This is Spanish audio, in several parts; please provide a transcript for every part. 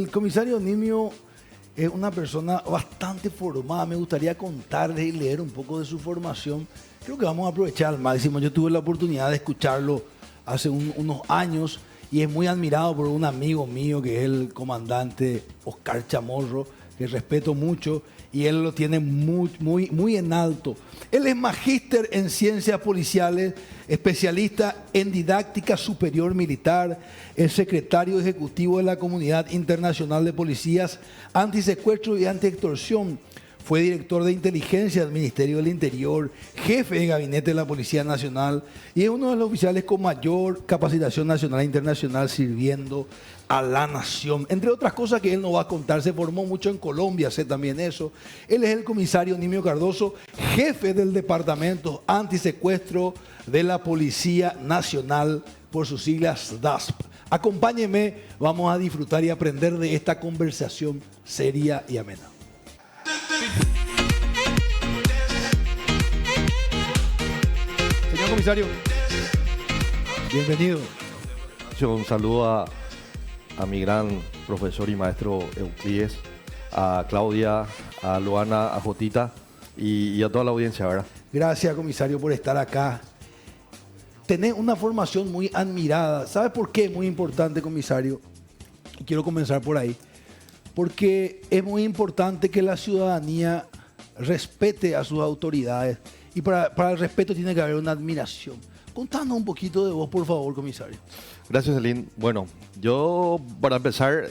El comisario Nimio es una persona bastante formada. Me gustaría contarles y leer un poco de su formación. Creo que vamos a aprovechar al máximo. Yo tuve la oportunidad de escucharlo hace unos años y es muy admirado por un amigo mío que es el comandante Oscar Chamorro, que respeto mucho y él lo tiene muy en alto. Él es magíster en ciencias policiales, especialista en didáctica superior militar, es secretario ejecutivo de la Comunidad Internacional de Policías Antisecuestro y Antiextorsión. Fue director de inteligencia del Ministerio del Interior, jefe de gabinete de la Policía Nacional y es uno de los oficiales con mayor capacitación nacional e internacional sirviendo a la nación. Entre otras cosas que él nos va a contar, se formó mucho en Colombia, sé también eso. Él es el comisario Nimio Cardoso, jefe del Departamento Antisecuestro de la Policía Nacional, por sus siglas DASP. Acompáñeme, vamos a disfrutar y aprender de esta conversación seria y amena. Señor comisario, bienvenido. Un saludo a mi gran profesor y maestro Euclides, a Claudia, a Luana, a Jotita y a toda la audiencia, ¿verdad? Gracias, comisario, por estar acá. Tenés una formación muy admirada. ¿Sabe por qué es muy importante, comisario? Y quiero comenzar por ahí. Porque es muy importante que la ciudadanía respete a sus autoridades. Y para el respeto tiene que haber una admiración. Contanos un poquito de vos, por favor, comisario. Gracias, Elín. Bueno, yo, para empezar,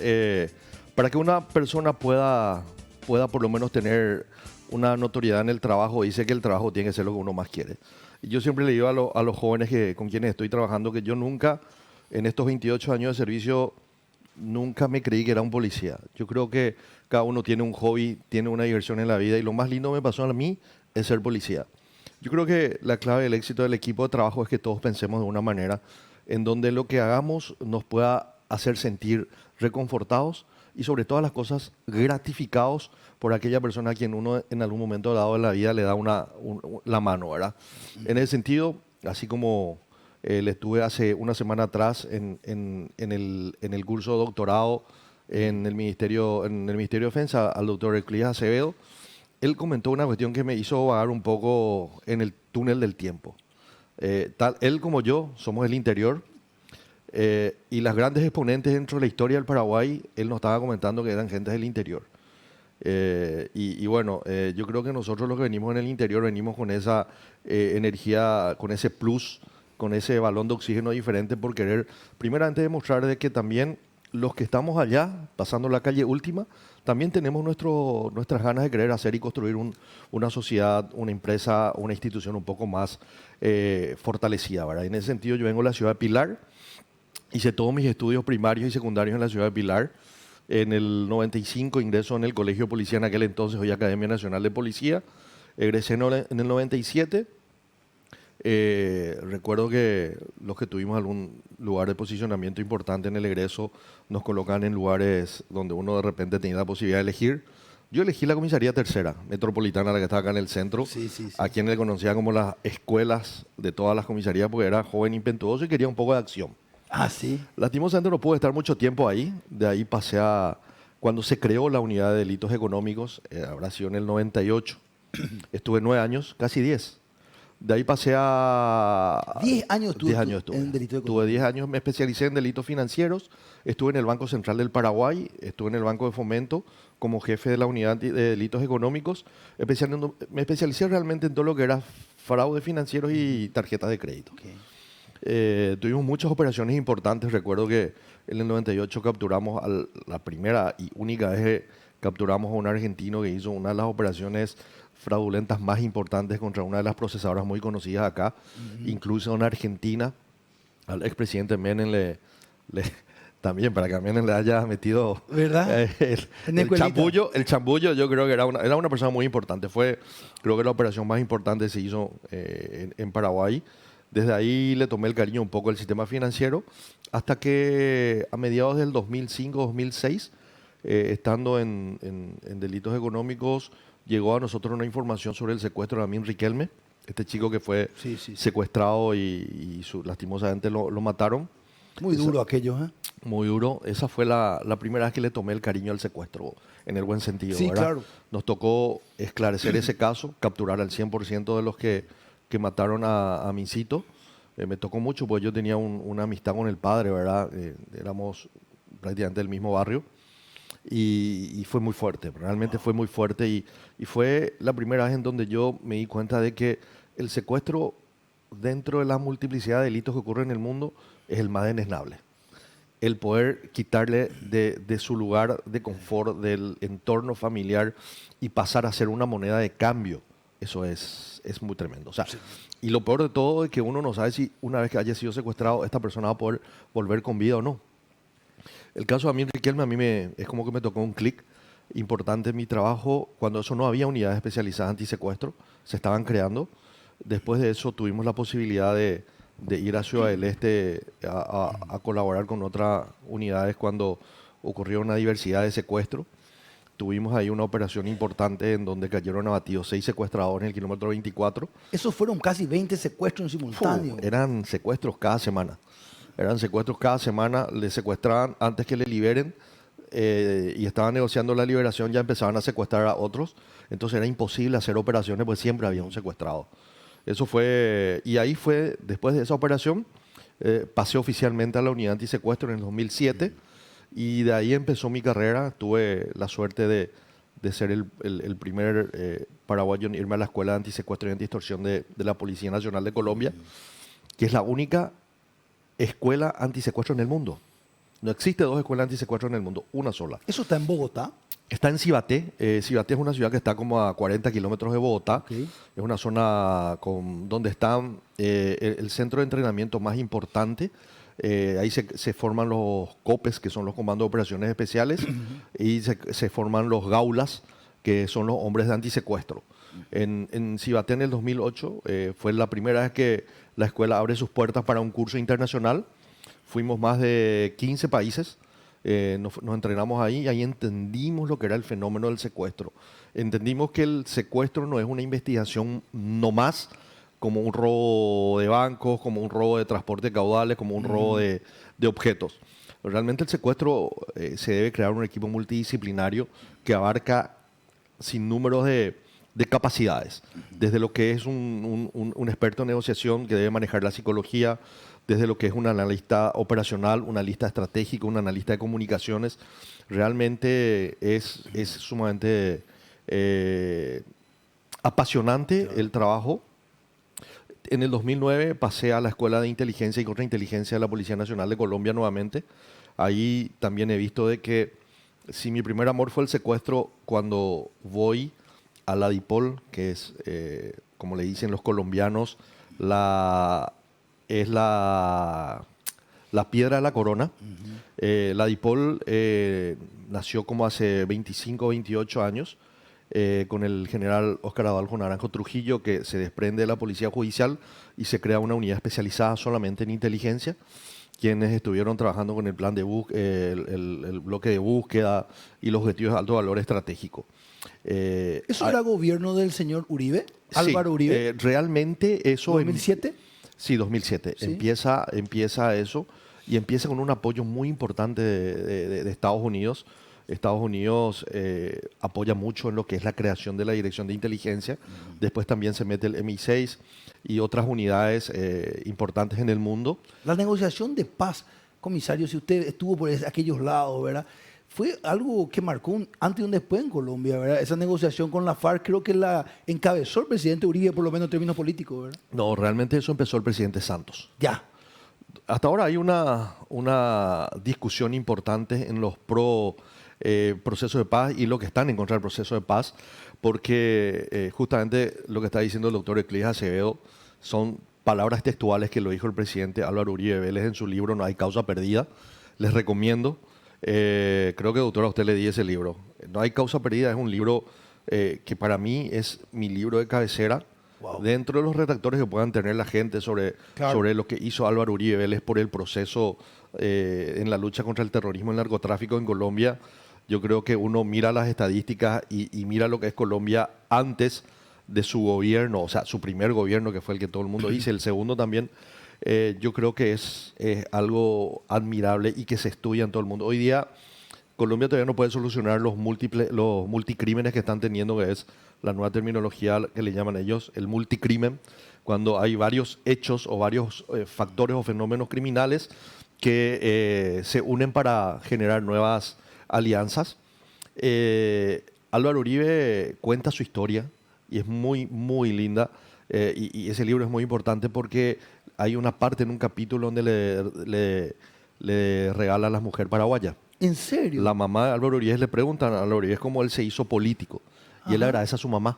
para que una persona pueda por lo menos tener una notoriedad en el trabajo, dice que el trabajo tiene que ser lo que uno más quiere. Y yo siempre le digo a los jóvenes con quienes estoy trabajando que yo nunca, en estos 28 años de servicio, nunca me creí que era un policía. Yo creo que cada uno tiene un hobby, tiene una diversión en la vida y lo más lindo que me pasó a mí es ser policía. Yo creo que la clave del éxito del equipo de trabajo es que todos pensemos de una manera en donde lo que hagamos nos pueda hacer sentir reconfortados y sobre todas las cosas gratificados por aquella persona a quien uno en algún momento dado de la vida le da la mano, ¿verdad? En ese sentido, así como le estuve hace una semana atrás en el curso de doctorado en el Ministerio de Defensa al doctor Euclides Acevedo, él comentó una cuestión que me hizo vagar un poco en el túnel del tiempo. Él como yo somos del interior y las grandes exponentes dentro de la historia del Paraguay, él nos estaba comentando que eran gentes del interior. Bueno, yo creo que nosotros los que venimos en el interior venimos con esa energía, con ese plus, con ese balón de oxígeno diferente por querer, primeramente, demostrar de que también los que estamos allá, pasando la calle última, también tenemos nuestras ganas de querer hacer y construir una sociedad, una empresa, una institución un poco más fortalecida, ¿verdad? En ese sentido, yo vengo de la ciudad de Pilar, hice todos mis estudios primarios y secundarios en la ciudad de Pilar. En el 95 ingreso en el Colegio de Policía, en aquel entonces, hoy Academia Nacional de Policía. Egresé en el 97. Recuerdo que los que tuvimos algún lugar de posicionamiento importante en el egreso nos colocan en lugares donde uno de repente tenía la posibilidad de elegir. Yo elegí la comisaría tercera, metropolitana, la que estaba acá en el centro, Sí. a quien le conocía como las escuelas de todas las comisarías, porque era joven impetuoso y quería un poco de acción. Ah, sí. Lastimosamente no pude estar mucho tiempo ahí. De ahí pasé cuando se creó la unidad de delitos económicos, habrá sido en el 98. Estuve 9 años, casi 10. De ahí pasé a... 10 años estuve 10 años estuve. en delito Estuve económico. 10 años, me especialicé en delitos financieros. Estuve en el Banco Central del Paraguay, estuve en el Banco de Fomento como jefe de la unidad de delitos económicos. Me especialicé realmente en todo lo que era fraude financieros y tarjetas de crédito. Okay. Tuvimos muchas operaciones importantes. Recuerdo que en el 98 capturamos la primera y única vez que capturamos a un argentino que hizo una de las operaciones fraudulentas más importantes contra una de las procesadoras muy conocidas acá, incluso en Argentina. Al expresidente Menem también, para que a Menem le haya metido ¿Verdad? el chambullo, yo creo que era una persona muy importante. Creo que la operación más importante se hizo en Paraguay. Desde ahí le tomé el cariño un poco al sistema financiero, hasta que a mediados del 2005-2006, estando en delitos económicos, llegó a nosotros una información sobre el secuestro de Amin Riquelme, este chico que fue secuestrado y lastimosamente lo mataron. Muy duro aquello, ¿eh? Muy duro. Esa fue la primera vez que le tomé el cariño al secuestro, en el buen sentido, Sí, ¿verdad? claro. Nos tocó esclarecer ese caso, capturar al 100% de los que mataron a Mincito. Me tocó mucho, porque yo tenía una amistad con el padre, ¿verdad? Éramos prácticamente del mismo barrio. Y fue muy fuerte, realmente fue muy fuerte. Y fue la primera vez en donde yo me di cuenta de que el secuestro, dentro de la multiplicidad de delitos que ocurren en el mundo, es el más desnable. El poder quitarle de su lugar de confort, del entorno familiar, y pasar a ser una moneda de cambio, eso es muy tremendo. O sea, y lo peor de todo es que uno no sabe si una vez que haya sido secuestrado, esta persona va a poder volver con vida o no. El caso de Amir Riquelme, es como que me tocó un clic importante en mi trabajo. Cuando eso no había unidades especializadas antisecuestro, se estaban creando. Después de eso tuvimos la posibilidad de ir a Ciudad del Este a colaborar con otras unidades cuando ocurrió una diversidad de secuestro. Tuvimos ahí una operación importante en donde cayeron abatidos 6 secuestradores en el kilómetro 24. Esos fueron casi 20 secuestros en simultáneo. Eran secuestros cada semana. Eran secuestros cada semana, le secuestraban antes que le liberen, y estaban negociando la liberación, ya empezaban a secuestrar a otros. Entonces era imposible hacer operaciones, pues siempre había un secuestrado. Eso fue, y ahí fue, después de esa operación, pasé oficialmente a la unidad antisecuestro en el 2007, y de ahí empezó mi carrera. Tuve la suerte de ser el primer paraguayo en irme a la Escuela de Antisecuestro y Antiextorsión de la Policía Nacional de Colombia, que es la única escuela antisecuestro en el mundo. No existe 2 escuelas antisecuestro en el mundo, una sola. Eso está en Bogotá. Está en Cibaté. Cibaté es una ciudad que está como a 40 kilómetros de Bogotá. Okay. Es una zona donde está el centro de entrenamiento más importante. Ahí se forman los COPES, que son los Comandos de Operaciones Especiales, y se forman los Gaulas, que son los hombres de antisecuestro. En Cibaté, en el 2008, fue la primera vez que la escuela abre sus puertas para un curso internacional. Fuimos más de 15 países, nos entrenamos ahí, y ahí entendimos lo que era el fenómeno del secuestro. Entendimos que el secuestro no es una investigación nomás, como un robo de bancos, como un robo de transporte de caudales, como un robo de objetos. Realmente el secuestro, se debe crear un equipo multidisciplinario que abarca sin números de capacidades, desde lo que es un experto en negociación que debe manejar la psicología, desde lo que es un analista operacional, un analista estratégico, un analista de comunicaciones. Realmente es sumamente apasionante el trabajo. En el 2009 pasé a la Escuela de Inteligencia y Contrainteligencia de la Policía Nacional de Colombia nuevamente. Ahí también he visto de que si mi primer amor fue el secuestro, cuando voy a la DIPOL, que es, como le dicen los colombianos, es la piedra de la corona. La DIPOL nació como hace 25 o 28 años, con el general Óscar Adolfo Naranjo Trujillo, que se desprende de la Policía Judicial y se crea una unidad especializada solamente en inteligencia, quienes estuvieron trabajando con el plan de el bloque de búsqueda y los objetivos de alto valor estratégico. ¿Eso era gobierno del señor Uribe? Álvaro Uribe. Realmente eso... ¿2007? Sí, 2007. ¿Sí? Empieza eso, y empieza con un apoyo muy importante de Estados Unidos. Estados Unidos apoya mucho en lo que es la creación de la Dirección de Inteligencia. Después también se mete el MI6 y otras unidades importantes en el mundo. La negociación de paz, comisario, si usted estuvo por aquellos lados, ¿verdad?, fue algo que marcó un antes y un después en Colombia, ¿verdad? Esa negociación con la FARC creo que la encabezó el presidente Uribe, por lo menos en términos políticos, ¿verdad? No, realmente eso empezó el presidente Santos. Ya. Hasta ahora hay una discusión importante en los procesos de paz y los que están en contra del proceso de paz, porque justamente lo que está diciendo el doctor Euclides Acevedo son palabras textuales que lo dijo el presidente Álvaro Uribe Vélez en su libro No hay causa perdida. Les recomiendo. Creo que, doctora, a usted le di ese libro. No hay causa perdida es un libro que para mí es mi libro de cabecera. Wow. Dentro de los redactores que puedan tener la gente sobre lo que hizo Álvaro Uribe Vélez por el proceso en la lucha contra el terrorismo y el narcotráfico en Colombia, yo creo que uno mira las estadísticas y mira lo que es Colombia antes de su gobierno, o sea, su primer gobierno, que fue el que todo el mundo dice, el segundo también, yo creo que es algo admirable y que se estudia en todo el mundo. Hoy día Colombia todavía no puede solucionar los multicrímenes que están teniendo, que es la nueva terminología que le llaman ellos, el multicrimen, cuando hay varios hechos o varios factores o fenómenos criminales que se unen para generar nuevas alianzas. Álvaro Uribe cuenta su historia y es muy, muy linda. Y ese libro es muy importante porque hay una parte en un capítulo donde le regala a la mujer paraguaya. ¿En serio? La mamá de Álvaro Uribe le preguntan a Álvaro Uribe cómo él se hizo político. Y él Ajá. agradece a su mamá,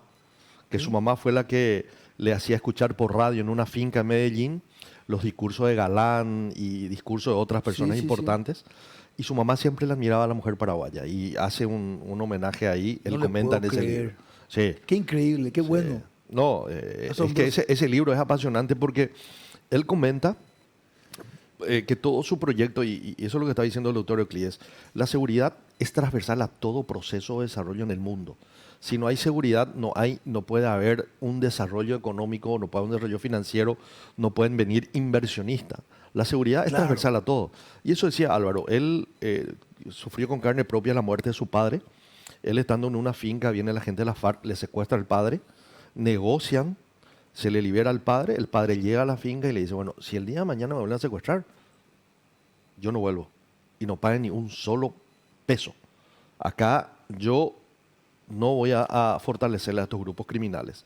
que su mamá fue la que le hacía escuchar por radio en una finca en Medellín los discursos de Galán y discursos de otras personas Sí, sí, sí. importantes. Y su mamá siempre le admiraba a la mujer paraguaya y hace un homenaje ahí. Él No le comenta en puedo ese creer. libro. Sí. Qué increíble, qué bueno. No, es que Asombroso. ese libro es apasionante porque él comenta que todo su proyecto, y eso es lo que está diciendo el doctor Euclides, la seguridad es transversal a todo proceso de desarrollo en el mundo. Si no hay seguridad, no puede haber un desarrollo económico, no puede haber un desarrollo financiero, no pueden venir inversionistas. La seguridad es Claro. transversal a todo. Y eso decía Álvaro, él sufrió con carne propia la muerte de su padre. Él estando en una finca, viene la gente de la FARC, le secuestra al padre, negocian, se le libera al padre, el padre llega a la finca y le dice, bueno, si el día de mañana me vuelven a secuestrar, yo no vuelvo. Y no paguen ni un solo peso. Acá yo no voy a fortalecerle a estos grupos criminales.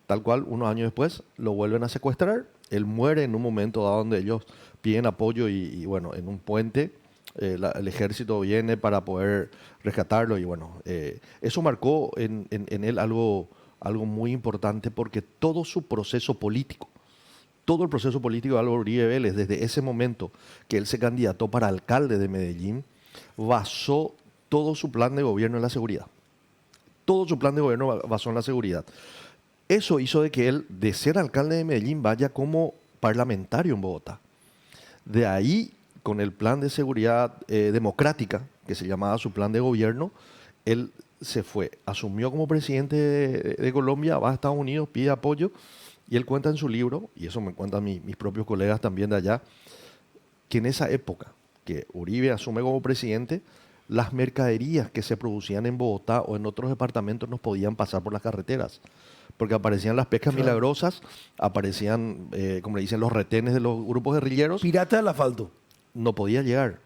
Tal cual, unos años después, lo vuelven a secuestrar. Él muere en un momento dado donde ellos piden apoyo y bueno, en un puente el ejército viene para poder rescatarlo y bueno, eso marcó en él algo muy importante porque todo su proceso político, todo el proceso político de Álvaro Uribe Vélez, desde ese momento que él se candidató para alcalde de Medellín, basó todo su plan de gobierno en la seguridad. Todo su plan de gobierno basó en la seguridad. Eso hizo de que él, de ser alcalde de Medellín, vaya como parlamentario en Bogotá. De ahí, con el plan de seguridad democrática, que se llamaba su plan de gobierno, él se fue, asumió como presidente de Colombia, va a Estados Unidos, pide apoyo, y él cuenta en su libro, y eso me cuentan mis propios colegas también de allá, que en esa época que Uribe asume como presidente, las mercaderías que se producían en Bogotá o en otros departamentos no podían pasar por las carreteras, porque aparecían las pescas Claro. milagrosas, aparecían, como le dicen, los retenes de los grupos guerrilleros, Pirata del asfalto. no podía llegar.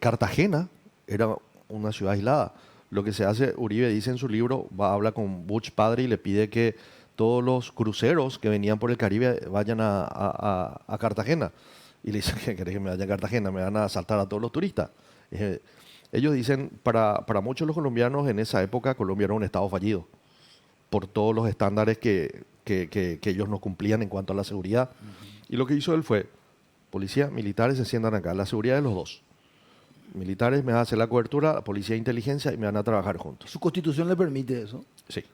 Cartagena era una ciudad aislada. Lo que se hace, Uribe dice en su libro, habla con Butch padre y le pide que todos los cruceros que venían por el Caribe vayan a Cartagena. Y le dice, ¿qué querés que me vaya a Cartagena? Me van a asaltar a todos los turistas. Ellos dicen, para muchos de los colombianos en esa época, Colombia era un estado fallido por todos los estándares que ellos no cumplían en cuanto a la seguridad. Y lo que hizo él fue, policía, militares se sientan acá, la seguridad de los dos. Militares me van a hacer la cobertura, policía e inteligencia y me van a trabajar juntos. Su constitución le permite eso. Sí.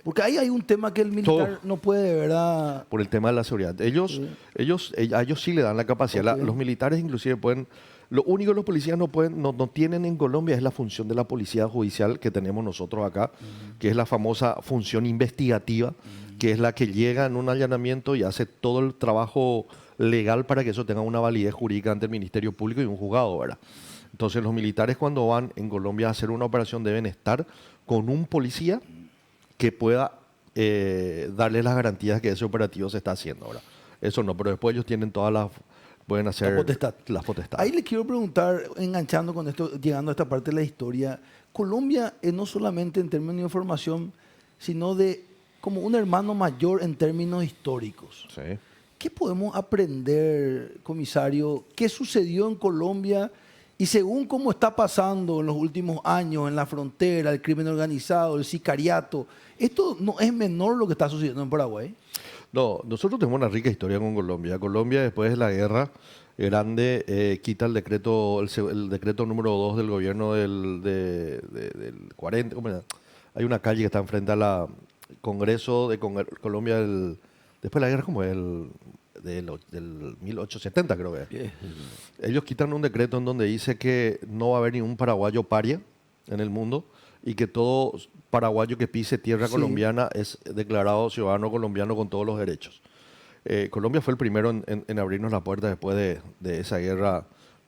Porque ahí hay un tema que el militar no puede, ¿verdad? Por el tema de la seguridad. A ellos sí le dan la capacidad. Ok. Los militares inclusive pueden. Lo único que los policías no pueden, no tienen en Colombia es la función de la policía judicial que tenemos nosotros acá, que es la famosa función investigativa, que es la que llega en un allanamiento y hace todo el trabajo legal para que eso tenga una validez jurídica ante el Ministerio Público y un juzgado, ¿verdad? Entonces los militares cuando van en Colombia a hacer una operación deben estar con un policía que pueda darle las garantías que ese operativo se está haciendo ahora. Eso no, pero después ellos tienen todas las, pueden hacer las potestades. Ahí le quiero preguntar, enganchando con esto, llegando a esta parte de la historia, Colombia no solamente en términos de información, sino de como un hermano mayor en términos históricos. Sí. ¿Qué podemos aprender, comisario? ¿Qué sucedió en Colombia? Y según cómo está pasando en los últimos años en la frontera, el crimen organizado, el sicariato, esto no es menor lo que está sucediendo en Paraguay. No, nosotros tenemos una rica historia con Colombia. Colombia, después de la guerra grande, quita el decreto, el decreto número 2 del gobierno del 40. Hay una calle que está enfrente al Congreso de Colombia después de la guerra, como del 1870, creo que es. Ellos quitan un decreto en donde dice que no va a haber ningún paraguayo paria en el mundo y que todo paraguayo que pise tierra colombiana es declarado ciudadano colombiano con todos los derechos. Colombia fue el primero en abrirnos la puerta después de esa guerra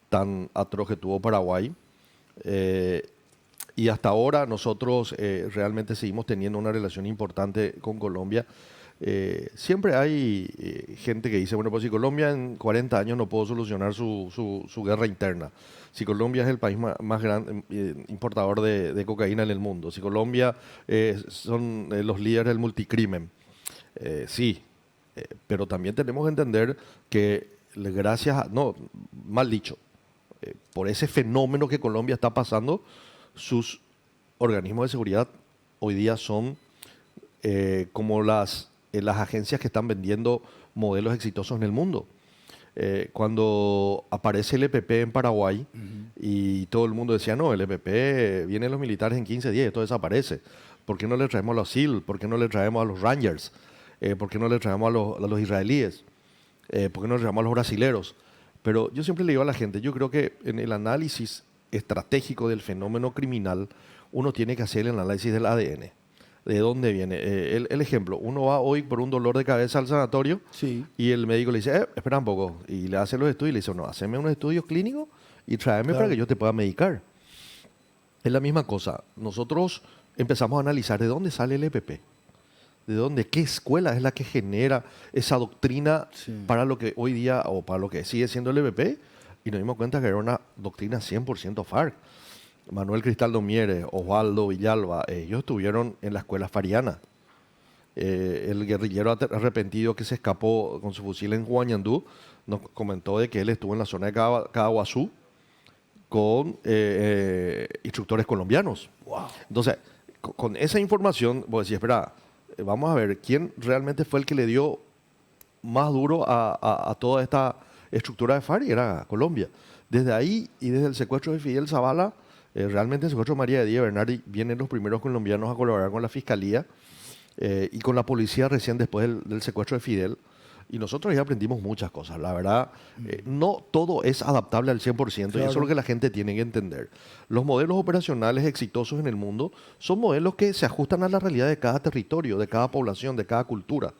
tan atroz que tuvo Paraguay. Y hasta ahora nosotros realmente seguimos teniendo una relación importante con Colombia. Siempre hay gente que dice, bueno, pues si Colombia en 40 años no pudo solucionar su guerra interna, si Colombia es el país más grande importador de cocaína en el mundo, si Colombia son los líderes del multicrimen, sí, pero también tenemos que entender que gracias a, no, mal dicho, por ese fenómeno que Colombia está pasando, sus organismos de seguridad hoy día son como las agencias que están vendiendo modelos exitosos en el mundo. Cuando aparece el EPP en Paraguay y todo el mundo decía, no, el EPP, vienen los militares en 15 días, esto desaparece. ¿Por qué no le traemos a los SEAL? ¿Por qué no le traemos a los Rangers? ¿Por qué no le traemos a los israelíes? ¿Por qué no le traemos a los brasileros? Pero yo siempre le digo a la gente, yo creo que en el análisis estratégico del fenómeno criminal, uno tiene que hacer el análisis del ADN. ¿De dónde viene? El ejemplo, uno va hoy por un dolor de cabeza al sanatorio Sí. y el médico le dice, espera un poco, y le hace los estudios y le dice, no, haceme unos estudios clínicos y tráeme Claro. para que yo te pueda medicar. Es la misma cosa. Nosotros empezamos a analizar de dónde sale el EPP, de dónde, qué escuela es la que genera esa doctrina Sí. para lo que hoy día, o para lo que sigue siendo el EPP, y nos dimos cuenta que era una doctrina 100% FARC. Manuel Cristaldo Mieres, Osvaldo Villalba, ellos estuvieron en la escuela fariana. El guerrillero arrepentido que se escapó con su fusil en Huañandú nos comentó de que él estuvo en la zona de Caaguazú con instructores colombianos. Wow. Entonces, con esa información, vos decís, espera, vamos a ver quién realmente fue el que le dio más duro a toda esta estructura de FARC, y era Colombia. Desde ahí y desde el secuestro de Fidel Zavala, realmente el secuestro de María de Díaz Bernardi, vienen los primeros colombianos a colaborar con la fiscalía y con la policía recién después del secuestro de Fidel. Y nosotros ya aprendimos muchas cosas. La verdad, no todo es adaptable al 100%, y eso es lo que la gente tiene que entender. Los modelos operacionales exitosos en el mundo son modelos que se ajustan a la realidad de cada territorio, de cada población, de cada cultura.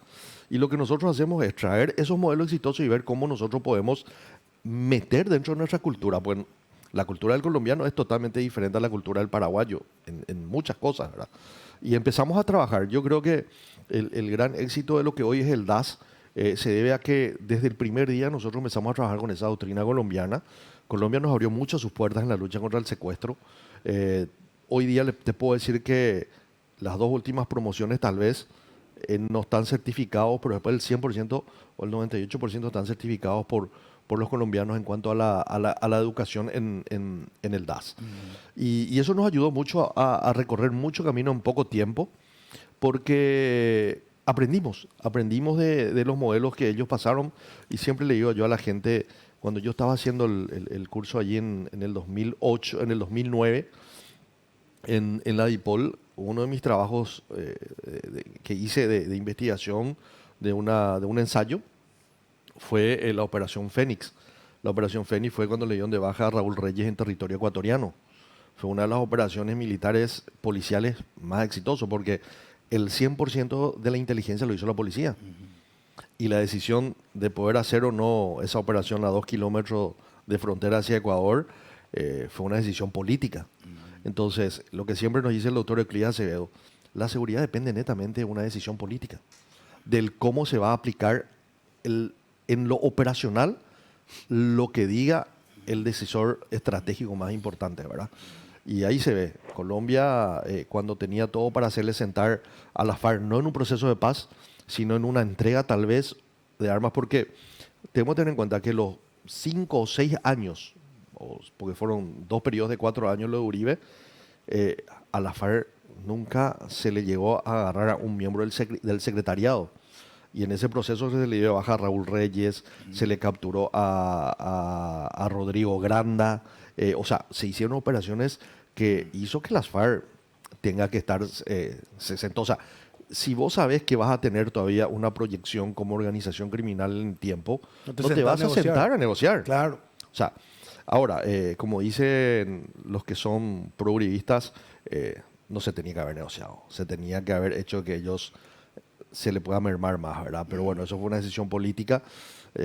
Y lo que nosotros hacemos es traer esos modelos exitosos y ver cómo nosotros podemos meter dentro de nuestra cultura. Bueno, la cultura del colombiano es totalmente diferente a la cultura del paraguayo en muchas cosas, ¿verdad? Y empezamos a trabajar. Yo creo que el gran éxito de lo que hoy es el DAS se debe a que desde el primer día nosotros empezamos a trabajar con esa doctrina colombiana. Colombia nos abrió mucho sus puertas en la lucha contra el secuestro. Hoy día te puedo decir que las dos últimas promociones tal vez no están certificados, pero después el 100% o el 98% están certificados por los colombianos en cuanto a la educación en el DAS. Y eso nos ayudó mucho a recorrer mucho camino en poco tiempo, porque aprendimos de los modelos que ellos pasaron. Y siempre le digo yo a la gente, cuando yo estaba haciendo el curso allí en el 2008, en el 2009, en la DIPOL, uno de mis trabajos que hice de investigación de un ensayo fue la Operación Fénix. La Operación Fénix fue cuando le dieron de baja a Raúl Reyes en territorio ecuatoriano. Fue una de las operaciones militares policiales más exitosas, porque el 100% de la inteligencia lo hizo la policía. Y la decisión de poder hacer o no esa operación a 2 kilómetros de frontera hacia Ecuador fue una decisión política. Entonces, lo que siempre nos dice el doctor Euclides Acevedo, la seguridad depende netamente de una decisión política, del cómo se va a aplicar en lo operacional lo que diga el decisor estratégico más importante, ¿verdad? Y ahí se ve, Colombia cuando tenía todo para hacerle sentar a la FARC, no en un proceso de paz, sino en una entrega tal vez de armas, porque tenemos que tener en cuenta que los 5 o 6 años, porque fueron 2 periodos de 4 años lo de Uribe, a la FARC nunca se le llegó a agarrar a un miembro del secretariado. Y en ese proceso se le dio de baja a Raúl Reyes, se le capturó a Rodrigo Granda. O sea, se hicieron operaciones que hizo que las FARC tenga que estar 60. O sea, si vos sabés que vas a tener todavía una proyección como organización criminal en el tiempo, no te vas a sentar a negociar. Claro. O sea, ahora, como dicen los que son pro-uribistas, no se tenía que haber negociado. Se tenía que haber hecho que ellos se le pueda mermar más, ¿verdad? Pero bueno, eso fue una decisión política.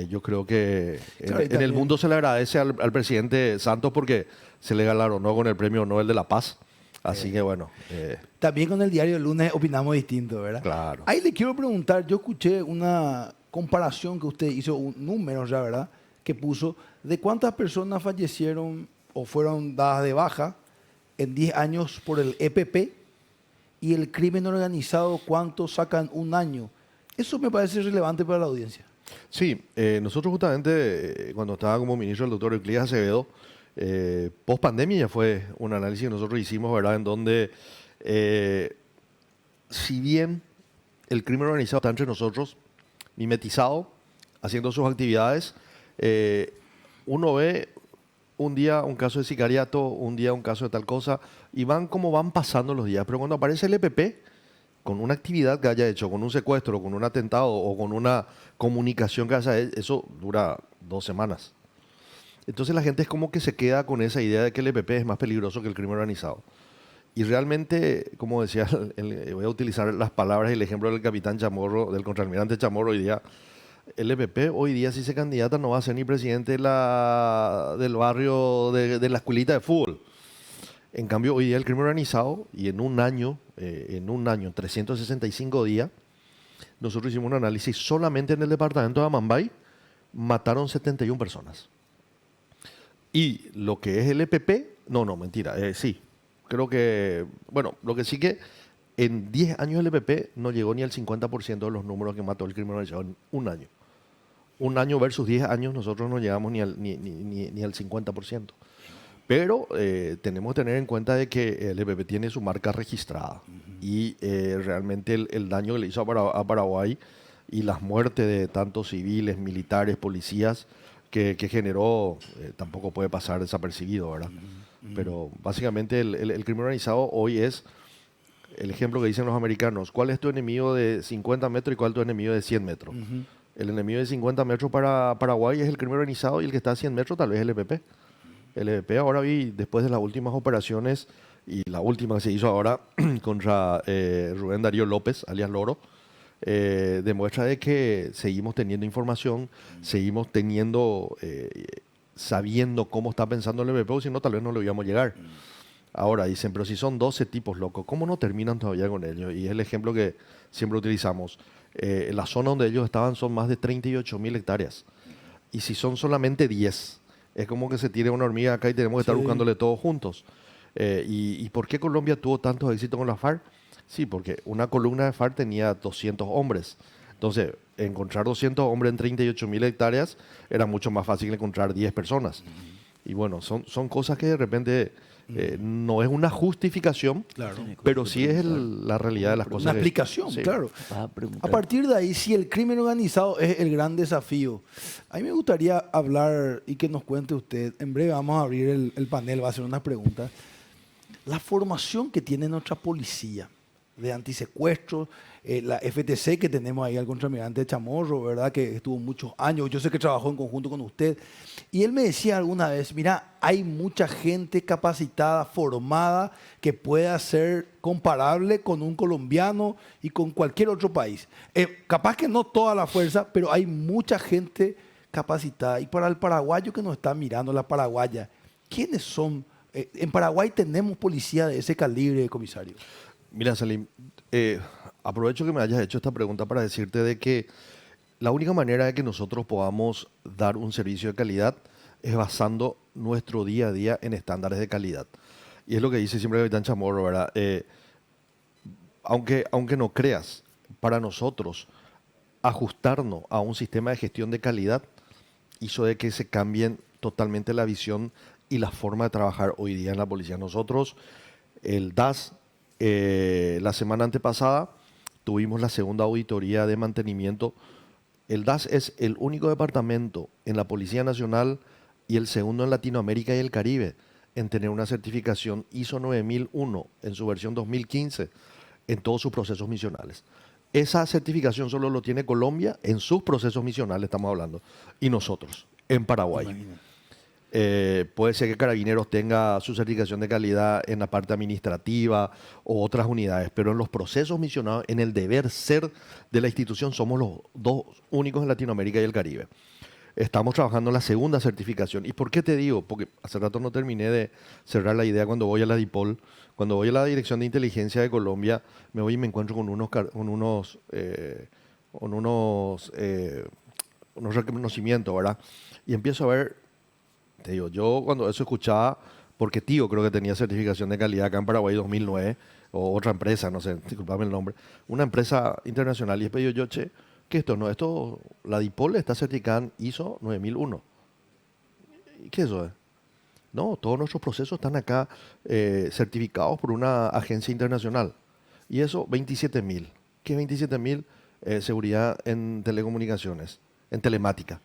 Yo creo que Claro, y en el también- mundo se le agradece al presidente Santos porque se le galardonó con el Premio Nobel de la Paz. Así que bueno, También con el diario El Lunes opinamos distinto, ¿verdad? claro. Ahí le quiero preguntar, yo escuché una comparación que usted hizo, un número ya, ¿verdad? Que puso de cuántas personas fallecieron o fueron dadas de baja en 10 años por el EPP y el crimen organizado, cuántos sacan un año. Eso me parece relevante para la audiencia. Sí, nosotros justamente cuando estaba como ministro el doctor Euclides Acevedo, post pandemia ya fue un análisis que nosotros hicimos, ¿verdad? En donde, si bien el crimen organizado está entre nosotros, mimetizado, haciendo sus actividades, uno ve un día un caso de sicariato, un día un caso de tal cosa, y van como van pasando los días. Pero cuando aparece el EPP, con una actividad que haya hecho, con un secuestro, con un atentado o con una comunicación que haya hecho, eso dura 2 semanas. Entonces la gente es como que se queda con esa idea de que el EPP es más peligroso que el crimen organizado. Y realmente, como decía, voy a utilizar las palabras y el ejemplo del capitán Chamorro, del contraalmirante Chamorro hoy día. El EPP hoy día, si se candidata, no va a ser ni presidente del barrio de la escuelita de fútbol. En cambio, hoy día el crimen organizado, y en un año, en 365 días, nosotros hicimos un análisis solamente en el departamento de Amambay, mataron 71 personas. Y lo que es el EPP, no, mentira, sí. Creo que, bueno, lo que sí que en 10 años el EPP no llegó ni al 50% de los números que mató el crimen organizado en un año. Un año versus 10 años nosotros no llegamos ni al 50%. Pero tenemos que tener en cuenta de que el EPP tiene su marca registrada y realmente el daño que le hizo a Paraguay y las muertes de tantos civiles, militares, policías que generó tampoco puede pasar desapercibido, ¿verdad? Pero básicamente el crimen organizado hoy es el ejemplo que dicen los americanos. ¿Cuál es tu enemigo de 50 metros y cuál es tu enemigo de 100 metros? El enemigo de 50 metros para Paraguay es el crimen organizado y el que está a 100 metros tal vez es el EPP. El EPP ahora vi, después de las últimas operaciones y la última que se hizo ahora contra Rubén Darío López, alias Loro, demuestra de que seguimos teniendo información, seguimos teniendo, sabiendo cómo está pensando el EPP, o si no, tal vez no le íbamos a llegar. Ahora dicen, pero si son 12 tipos locos, ¿cómo no terminan todavía con ellos? Y es el ejemplo que siempre utilizamos. La zona donde ellos estaban son más de 38.000 hectáreas. Y si son solamente 10, es como que se tire una hormiga acá y tenemos que estar buscándole todos juntos. ¿Y por qué Colombia tuvo tantos éxitos con la FARC? Sí, porque una columna de FARC tenía 200 hombres. Entonces, encontrar 200 hombres en 38.000 hectáreas era mucho más fácil que encontrar 10 personas. Y bueno, son cosas que de repente no es una justificación, Claro. pero sí es la realidad de las cosas. Una explicación, sí. claro. Vas a A preguntar. partir de ahí, si el crimen organizado es el gran desafío, a mí me gustaría hablar y que nos cuente usted. En breve vamos a abrir el panel, va a hacer unas preguntas. La formación que tiene nuestra policía de antisecuestro, la FTC que tenemos ahí al contraalmirante Chamorro, ¿verdad? Que estuvo muchos años, yo sé que trabajó en conjunto con usted. Y él me decía alguna vez, mira, hay mucha gente capacitada, formada, que pueda ser comparable con un colombiano y con cualquier otro país. Capaz que no toda la fuerza, pero hay mucha gente capacitada. Y para el paraguayo que nos está mirando, la paraguaya, ¿quiénes son? En Paraguay tenemos policía de ese calibre, comisario. Mira, Salim, aprovecho que me hayas hecho esta pregunta para decirte de que la única manera de que nosotros podamos dar un servicio de calidad es basando nuestro día a día en estándares de calidad. Y es lo que dice siempre el capitán Chamorro, ¿verdad? Aunque no creas, para nosotros ajustarnos a un sistema de gestión de calidad hizo de que se cambien totalmente la visión y la forma de trabajar hoy día en la policía. Nosotros, el DAS, la semana antepasada tuvimos la segunda auditoría de mantenimiento. El DAS es el único departamento en la Policía Nacional y el segundo en Latinoamérica y el Caribe en tener una certificación ISO 9001 en su versión 2015 en todos sus procesos misionales. Esa certificación solo lo tiene Colombia en sus procesos misionales, estamos hablando, y nosotros, en Paraguay. Imagínate. Puede ser que Carabineros tenga su certificación de calidad en la parte administrativa o otras unidades, pero en los procesos misionados, en el deber ser de la institución, somos los dos únicos en Latinoamérica y el Caribe. Estamos trabajando en la segunda certificación. ¿Y por qué te digo? Porque hace rato no terminé de cerrar la idea cuando voy a la DIPOL. Cuando voy a la Dirección de Inteligencia de Colombia, me voy y me encuentro con unos reconocimientos, ¿verdad? Y empiezo a ver, te digo, yo cuando eso escuchaba, porque tío creo que tenía certificación de calidad acá en Paraguay 2009, o otra empresa, no sé, disculpame el nombre, una empresa internacional, y después yo, che, ¿qué esto? No, esto, la DIPOL está certificada en ISO 9001. ¿Y qué eso es? No, todos nuestros procesos están acá certificados por una agencia internacional. Y eso, 27.000. ¿Qué es 27.000? Seguridad en telecomunicaciones, en telemática.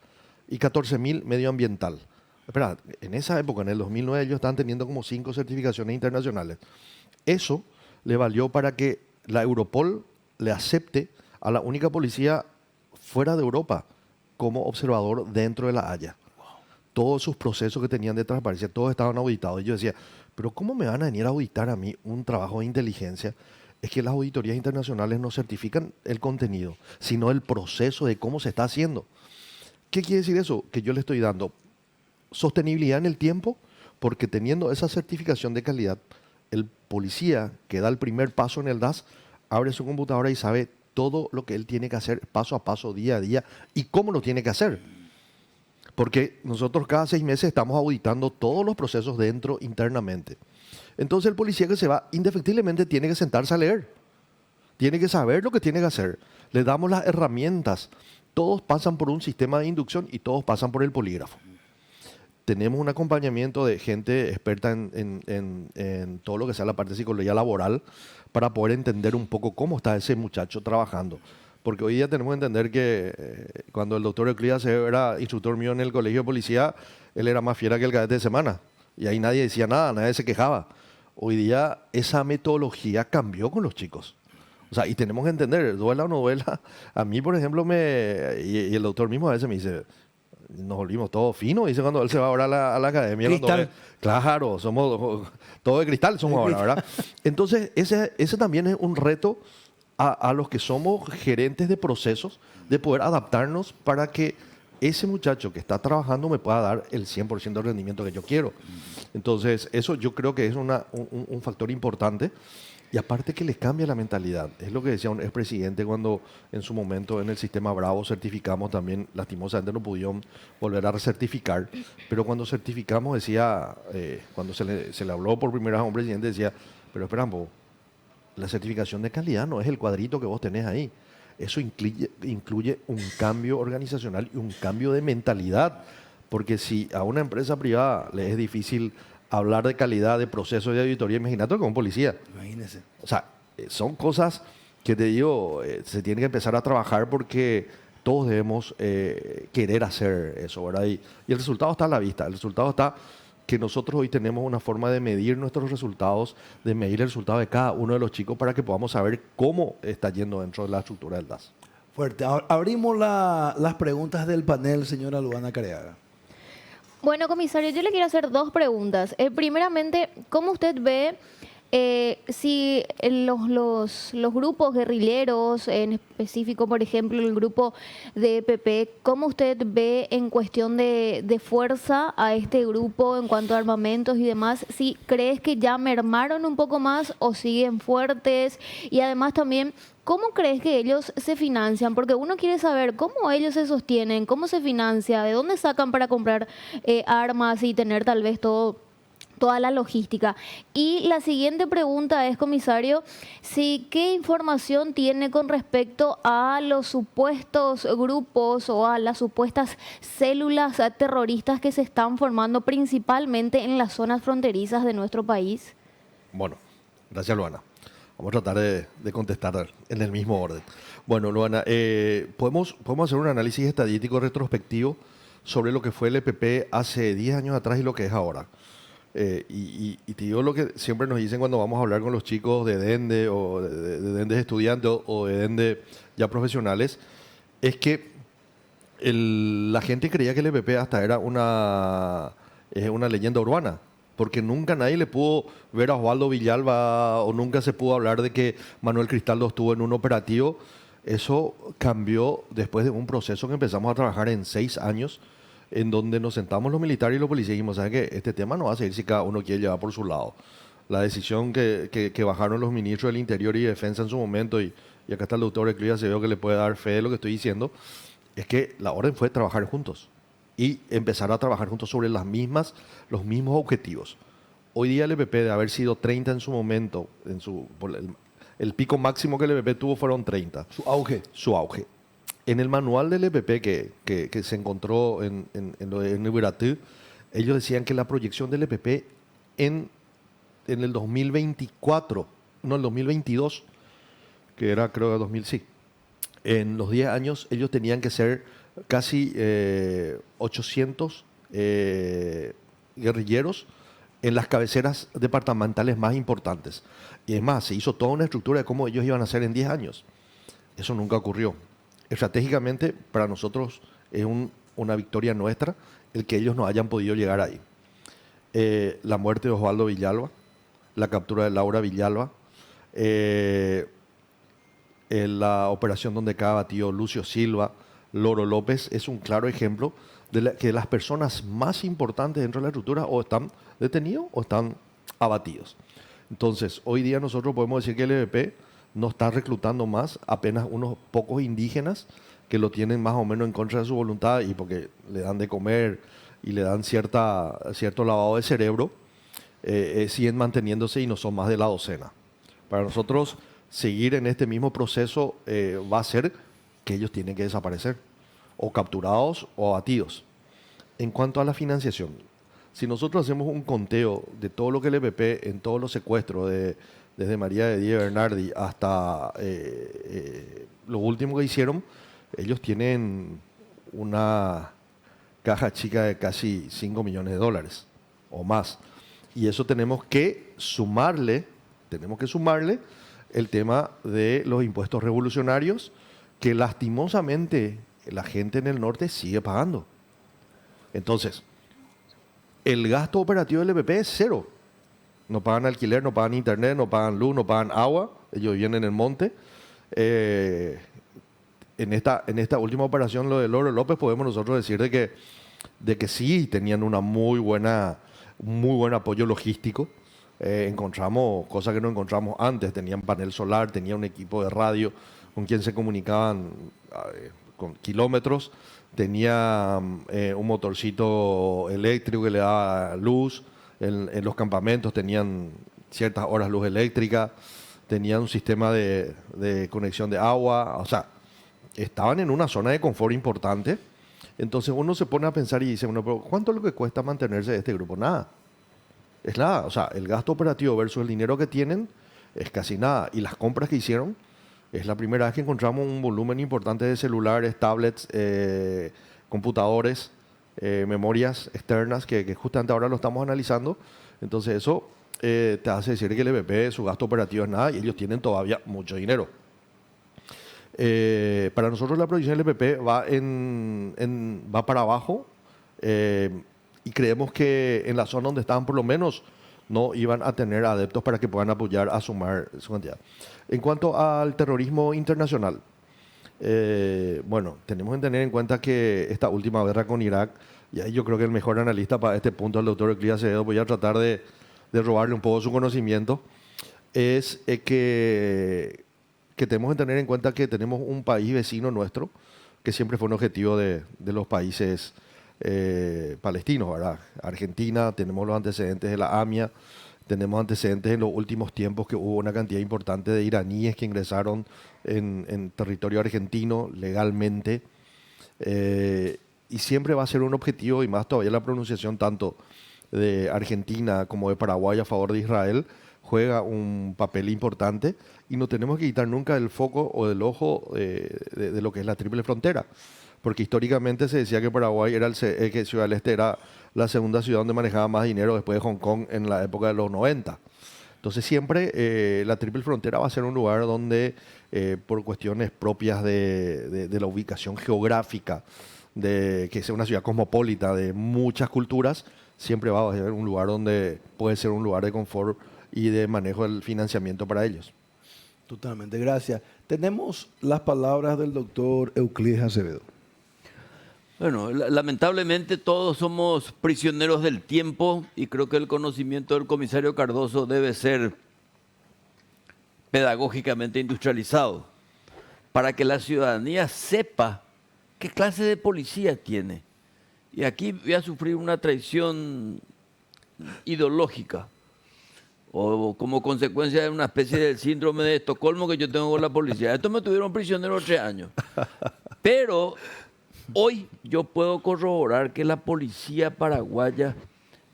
Y 14.000 medioambiental. Espera, en esa época, en el 2009, ellos estaban teniendo como 5 certificaciones internacionales. Eso le valió para que la Europol le acepte a la única policía fuera de Europa como observador dentro de la Haya. Todos sus procesos que tenían de transparencia, todos estaban auditados. Y yo decía, pero ¿cómo me van a venir a auditar a mí un trabajo de inteligencia? Es que las auditorías internacionales no certifican el contenido, sino el proceso de cómo se está haciendo. ¿Qué quiere decir eso? Que yo le estoy dando sostenibilidad en el tiempo, porque teniendo esa certificación de calidad, el policía que da el primer paso en el DAS abre su computadora y sabe todo lo que él tiene que hacer paso a paso, día a día, y cómo lo tiene que hacer. Porque nosotros cada 6 meses estamos auditando todos los procesos dentro internamente. Entonces el policía que se va, indefectiblemente tiene que sentarse a leer. Tiene que saber lo que tiene que hacer. Le damos las herramientas. Todos pasan por un sistema de inducción y todos pasan por el polígrafo. Tenemos un acompañamiento de gente experta en todo lo que sea la parte de psicología laboral para poder entender un poco cómo está ese muchacho trabajando. Porque hoy día tenemos que entender que cuando el doctor Euclides era instructor mío en el colegio de policía, él era más fiera que el cadete de semana. Y ahí nadie decía nada, nadie se quejaba. Hoy día esa metodología cambió con los chicos. O sea, y tenemos que entender, duela o no duela. A mí, por ejemplo, y el doctor mismo a veces me dice, nos volvimos todos finos, dice cuando él se va ahora a la academia. Cristal. Claro, somos todos de cristal somos ahora, ¿verdad? Entonces, ese también es un reto a los que somos gerentes de procesos, de poder adaptarnos para que ese muchacho que está trabajando me pueda dar el 100% del rendimiento que yo quiero. Entonces, eso yo creo que es un factor importante. Y aparte que les cambia la mentalidad. Es lo que decía un expresidente cuando en su momento en el sistema Bravo certificamos también, lastimosamente no pudieron volver a recertificar, pero cuando certificamos decía, cuando se le habló por primera vez a un presidente, decía, pero espera, la certificación de calidad no es el cuadrito que vos tenés ahí. Eso incluye un cambio organizacional y un cambio de mentalidad. Porque si a una empresa privada le es difícil hablar de calidad, de procesos de auditoría, imagínate con un policía. Imagínese. O sea, son cosas que te digo, se tiene que empezar a trabajar porque todos debemos querer hacer eso, ¿verdad? Y el resultado está a la vista. El resultado está que nosotros hoy tenemos una forma de medir nuestros resultados, de medir el resultado de cada uno de los chicos para que podamos saber cómo está yendo dentro de la estructura del DAS. Fuerte. Abrimos las preguntas del panel, señora Luana Careaga. Bueno, comisario, yo le quiero hacer 2 preguntas. Primeramente, ¿cómo usted ve si los grupos guerrilleros, en específico, por ejemplo, el grupo de EPP, cómo usted ve en cuestión de fuerza a este grupo en cuanto a armamentos y demás? Si crees que ya mermaron un poco más o siguen fuertes, y además también, ¿cómo crees que ellos se financian? Porque uno quiere saber cómo ellos se sostienen, cómo se financia, de dónde sacan para comprar armas y tener tal vez toda la logística. Y la siguiente pregunta es, comisario, ¿qué información tiene con respecto a los supuestos grupos o a las supuestas células terroristas que se están formando principalmente en las zonas fronterizas de nuestro país? Bueno, gracias, Luana. Vamos a tratar de contestar en el mismo orden. Bueno, Luana, podemos hacer un análisis estadístico retrospectivo sobre lo que fue el EPP hace 10 años atrás y lo que es ahora. Y te digo lo que siempre nos dicen cuando vamos a hablar con los chicos de DENDE o de DENDE estudiantes o de DENDE ya profesionales, es que la gente creía que el EPP hasta era es una leyenda urbana, porque nunca nadie le pudo ver a Osvaldo Villalba o nunca se pudo hablar de que Manuel Cristaldo estuvo en un operativo. Eso cambió después de un proceso que empezamos a trabajar en 6 años, en donde nos sentamos los militares y los policías y dijimos, ¿saben qué? Este tema no va a seguir si cada uno quiere llevar por su lado. La decisión que bajaron los ministros del Interior y Defensa en su momento, y acá está el doctor Ecluya, se veo que le puede dar fe de lo que estoy diciendo, es que la orden fue trabajar juntos y empezar a trabajar juntos sobre los mismos objetivos. Hoy día el EPP, de haber sido 30 en su momento, el pico máximo que el EPP tuvo fueron 30. Su auge. En el manual del EPP que se encontró en Ubiratí, ellos decían que la proyección del EPP en el 2024, no, el 2022, que era creo que 2000, sí. En los 10 años ellos tenían que ser casi 800 guerrilleros en las cabeceras departamentales más importantes. Y es más, se hizo toda una estructura de cómo ellos iban a hacer en 10 años. Eso nunca ocurrió. Estratégicamente, para nosotros es una victoria nuestra el que ellos no hayan podido llegar ahí. La muerte de Osvaldo Villalba, la captura de Laura Villalba, la operación donde cae abatido Lucio Silva, Loro López, es un claro ejemplo de que las personas más importantes dentro de la estructura o están detenidos o están abatidos. Entonces, hoy día nosotros podemos decir que el EPP no está reclutando más, apenas unos pocos indígenas que lo tienen más o menos en contra de su voluntad y porque le dan de comer y le dan cierto lavado de cerebro, siguen manteniéndose y no son más de la docena. Para nosotros, seguir en este mismo proceso va a ser que ellos tienen que desaparecer, o capturados o abatidos. En cuanto a la financiación, si nosotros hacemos un conteo de todo lo que el EPP en todos los secuestros, desde María de Diego Bernardi hasta lo último que hicieron, ellos tienen una caja chica de casi 5 millones de dólares o más. Y eso tenemos que sumarle el tema de los impuestos revolucionarios que lastimosamente la gente en el norte sigue pagando. Entonces, el gasto operativo del EPP es cero. No pagan alquiler, no pagan internet, no pagan luz, no pagan agua. Ellos viven en el monte. En esta última operación, lo de Loro López, podemos nosotros decir de que sí tenían un muy buen apoyo logístico. Encontramos cosas que no encontramos antes. Tenían panel solar, tenían un equipo de radio con quien se comunicaban con kilómetros. Tenía un motorcito eléctrico que le daba luz. En los campamentos tenían ciertas horas luz eléctrica. Tenían un sistema de conexión de agua. O sea, estaban en una zona de confort importante. Entonces uno se pone a pensar y dice, bueno, pero ¿cuánto es lo que cuesta mantenerse de este grupo? Nada. Es nada. O sea, el gasto operativo versus el dinero que tienen es casi nada. Y las compras que hicieron, es la primera vez que encontramos un volumen importante de celulares, tablets, computadores, memorias externas, que justamente ahora lo estamos analizando. Entonces eso te hace decir que el EPP, su gasto operativo es nada y ellos tienen todavía mucho dinero. Para nosotros la proyección del EPP va para abajo y creemos que en la zona donde estaban por lo menos no iban a tener adeptos para que puedan apoyar a sumar su cantidad. En cuanto al terrorismo internacional, bueno, tenemos que tener en cuenta que esta última guerra con Irak, y ahí yo creo que el mejor analista para este punto, el doctor Euclides Acevedo, voy a tratar de robarle un poco su conocimiento, es que tenemos que tener en cuenta que tenemos un país vecino nuestro, que siempre fue un objetivo de los países palestinos, ¿verdad? Argentina, tenemos los antecedentes de la AMIA, tenemos antecedentes en los últimos tiempos que hubo una cantidad importante de iraníes que ingresaron en territorio argentino legalmente, y siempre va a ser un objetivo, y más todavía la pronunciación tanto de Argentina como de Paraguay a favor de Israel juega un papel importante, y no tenemos que quitar nunca el foco o del ojo de lo que es la triple frontera. Porque históricamente se decía que Paraguay era que Ciudad del Este era la segunda ciudad donde manejaba más dinero después de Hong Kong en la época de los 90. Entonces siempre la triple frontera va a ser un lugar donde por cuestiones propias de la ubicación geográfica, de que sea una ciudad cosmopolita de muchas culturas, siempre va a ser un lugar donde puede ser un lugar de confort y de manejo del financiamiento para ellos. Totalmente, gracias. Tenemos las palabras del doctor Euclides Acevedo. Bueno, lamentablemente todos somos prisioneros del tiempo y creo que el conocimiento del comisario Cardoso debe ser pedagógicamente industrializado para que la ciudadanía sepa qué clase de policía tiene. Y aquí voy a sufrir una traición ideológica o como consecuencia de una especie del síndrome de Estocolmo que yo tengo con la policía. Estos me tuvieron prisionero 3 años. Pero hoy yo puedo corroborar que la policía paraguaya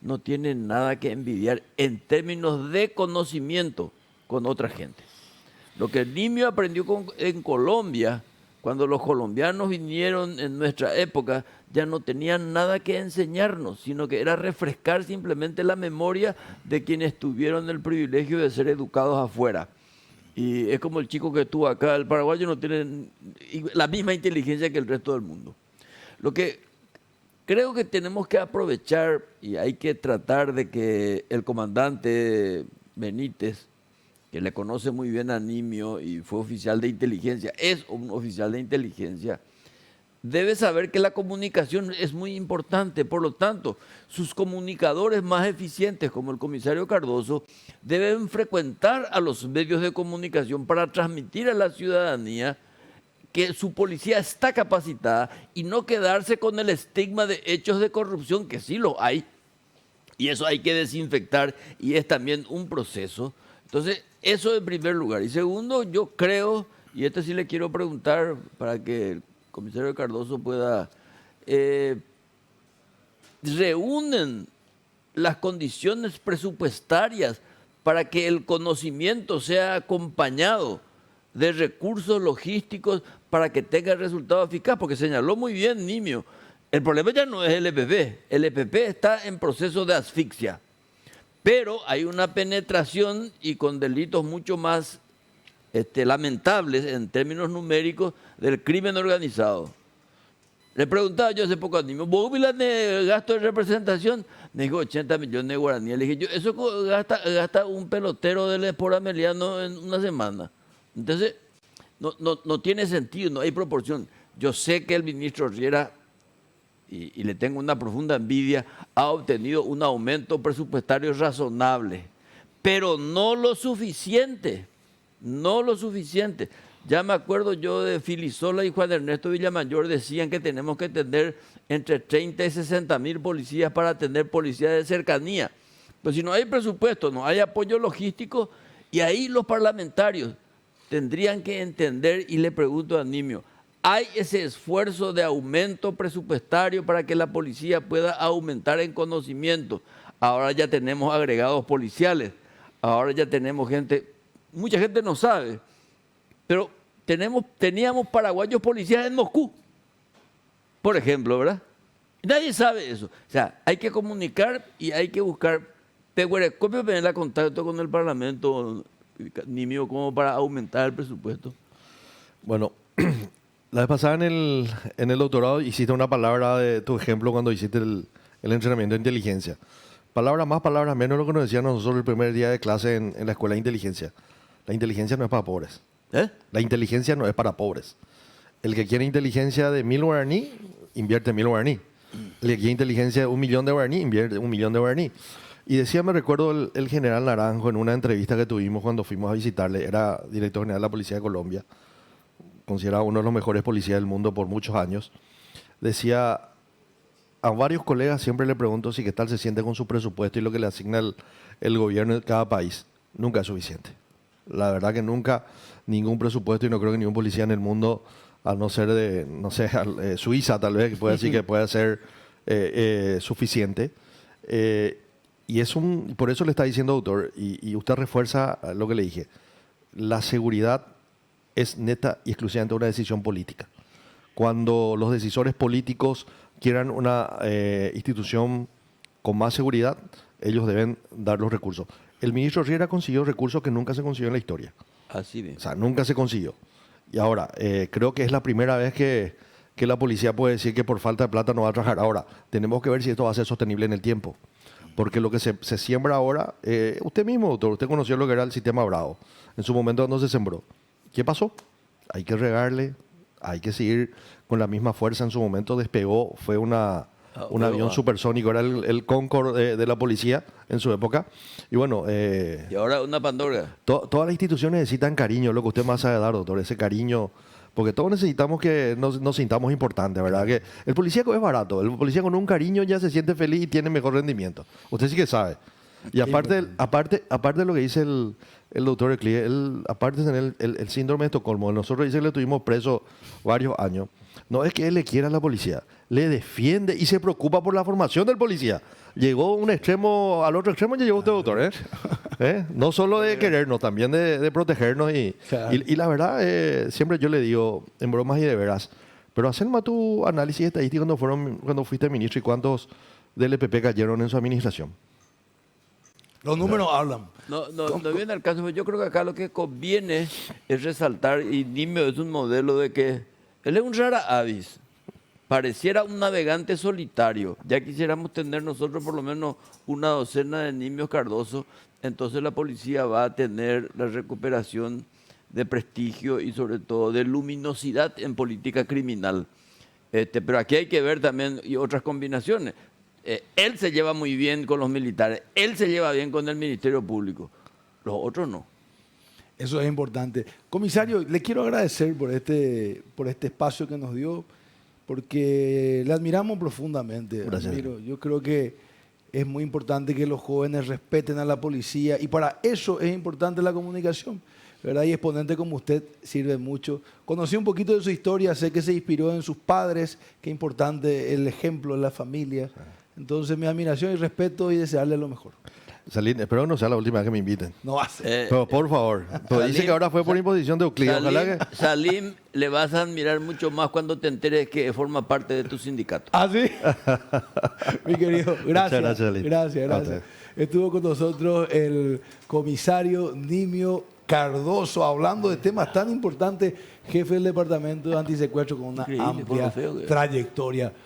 no tiene nada que envidiar en términos de conocimiento con otra gente. Lo que Nimio aprendió en Colombia, cuando los colombianos vinieron en nuestra época, ya no tenían nada que enseñarnos, sino que era refrescar simplemente la memoria de quienes tuvieron el privilegio de ser educados afuera. Y es como el chico que estuvo acá, el paraguayo no tiene la misma inteligencia que el resto del mundo. Lo que creo que tenemos que aprovechar y hay que tratar de que el comandante Benítez, que le conoce muy bien a Nimio y fue oficial de inteligencia, es un oficial de inteligencia, debe saber que la comunicación es muy importante. Por lo tanto, sus comunicadores más eficientes, como el comisario Cardoso, deben frecuentar a los medios de comunicación para transmitir a la ciudadanía que su policía está capacitada y no quedarse con el estigma de hechos de corrupción, que sí lo hay, y eso hay que desinfectar y es también un proceso. Entonces, eso en primer lugar. Y segundo, yo creo, y esto sí le quiero preguntar para que el comisario Cardoso pueda, reúnen las condiciones presupuestarias para que el conocimiento sea acompañado de recursos logísticos para que tenga el resultado eficaz, porque señaló muy bien Nimio, el problema ya no es el EPP está en proceso de asfixia, pero hay una penetración y con delitos mucho más lamentables en términos numéricos del crimen organizado. Le preguntaba yo hace poco a Nimio, ¿vos el gasto de representación? Me dijo 80 millones de guaraníes. Le dije, eso gasta un pelotero del Sport Ameliano en una semana. Entonces, no tiene sentido, no hay proporción. Yo sé que el ministro Riera, y le tengo una profunda envidia, ha obtenido un aumento presupuestario razonable, pero no lo suficiente, no lo suficiente. Ya me acuerdo yo de Filisola y Juan Ernesto Villamayor decían que tenemos que tener entre 30 y 60 mil policías para tener policía de cercanía. Pero si no hay presupuesto, no hay apoyo logístico, y ahí los parlamentarios tendrían que entender, y le pregunto a Nimio, ¿hay ese esfuerzo de aumento presupuestario para que la policía pueda aumentar en conocimiento? Ahora ya tenemos agregados policiales, ahora ya tenemos gente, mucha gente no sabe, pero teníamos paraguayos policías en Moscú, por ejemplo, ¿verdad? Nadie sabe eso. O sea, hay que comunicar y hay que buscar peguerecopio para tener contacto con el Parlamento, Nimio, como para aumentar el presupuesto. Bueno, la vez pasada en el doctorado hiciste una palabra de tu ejemplo cuando hiciste el entrenamiento de inteligencia. Palabras más, palabras menos, lo que nos decían nosotros el primer día de clase en la escuela de inteligencia. La inteligencia no es para pobres. La inteligencia no es para pobres. El que quiere inteligencia de 1000 guaraní, invierte 1000 guaraní. El que quiere inteligencia de 1 millón de guaraní, invierte 1 millón de guaraní. Y decía, me recuerdo, el general Naranjo en una entrevista que tuvimos cuando fuimos a visitarle, era director general de la Policía de Colombia, considerado uno de los mejores policías del mundo por muchos años, decía, a varios colegas siempre le pregunto si qué tal se siente con su presupuesto y lo que le asigna el gobierno de cada país. Nunca es suficiente. La verdad que nunca ningún presupuesto, y no creo que ningún policía en el mundo, a no ser de, no sé, Suiza tal vez, que puede decir que pueda ser suficiente. Y por eso le está diciendo, doctor, y usted refuerza lo que le dije, la seguridad es neta y exclusivamente una decisión política. Cuando los decisores políticos quieran una institución con más seguridad, ellos deben dar los recursos. El ministro Riera consiguió recursos que nunca se consiguió en la historia. Así bien. O sea, nunca se consiguió. Y ahora, creo que es la primera vez que que la policía puede decir que por falta de plata no va a trabajar. Ahora, tenemos que ver si esto va a ser sostenible en el tiempo. Porque lo que se siembra ahora, usted mismo, doctor, usted conoció lo que era el sistema Bravo. En su momento cuando se sembró. ¿Qué pasó? Hay que regarle, hay que seguir con la misma fuerza. En su momento despegó, fue un avión supersónico, era el Concorde de la policía en su época. Y bueno... y ahora una Pandora. Todas las instituciones necesitan cariño, lo que usted más sabe dar, doctor, ese cariño, porque todos necesitamos que nos sintamos importantes, ¿verdad? Que el policíaco es barato, el policía con un cariño ya se siente feliz y tiene mejor rendimiento. Usted sí que sabe. Y aparte de lo que dice el doctor Eclie, aparte de tener el síndrome de Estocolmo, nosotros dice que le tuvimos preso varios años. No es que él le quiera a la policía, le defiende y se preocupa por la formación del policía. Llegó un extremo, al otro extremo ya llegó usted, doctor, ¿eh? No solo de querernos, también de protegernos. Y la verdad, siempre yo le digo, en bromas y de veras, pero hacen más tu análisis estadístico cuando fuiste ministro y cuántos del EPP cayeron en su administración. Los números hablan. No viene al caso, pero yo creo que acá lo que conviene es resaltar, y Nimio es un modelo de que él es un rara avis, pareciera un navegante solitario. Ya quisiéramos tener nosotros por lo menos una docena de Nimios Cardoso, entonces la policía va a tener la recuperación de prestigio y sobre todo de luminosidad en política criminal. Pero aquí hay que ver también y otras combinaciones. Él se lleva muy bien con los militares, él se lleva bien con el Ministerio Público, los otros no. Eso es importante. Comisario, le quiero agradecer por este espacio que nos dio, porque le admiramos profundamente. Gracias. Yo creo que es muy importante que los jóvenes respeten a la policía y para eso es importante la comunicación, ¿verdad? Y exponente como usted sirve mucho. Conocí un poquito de su historia, sé que se inspiró en sus padres, qué importante el ejemplo en la familia. Entonces, mi admiración y respeto y desearle lo mejor. Salim, espero que no sea la última vez que me inviten. No va a ser. Pero por favor. Pero dice que ahora fue por imposición de Euclides. Ojalá que... Salim, le vas a admirar mucho más cuando te enteres que forma parte de tu sindicato. ¿Ah, sí? Mi querido, gracias. Muchas gracias, Salim. Gracias. Estuvo con nosotros el comisario Nimio Cardoso, hablando de temas tan importantes, jefe del Departamento de Antisecuestro con una Increíble, amplia por lo feo que es. trayectoria.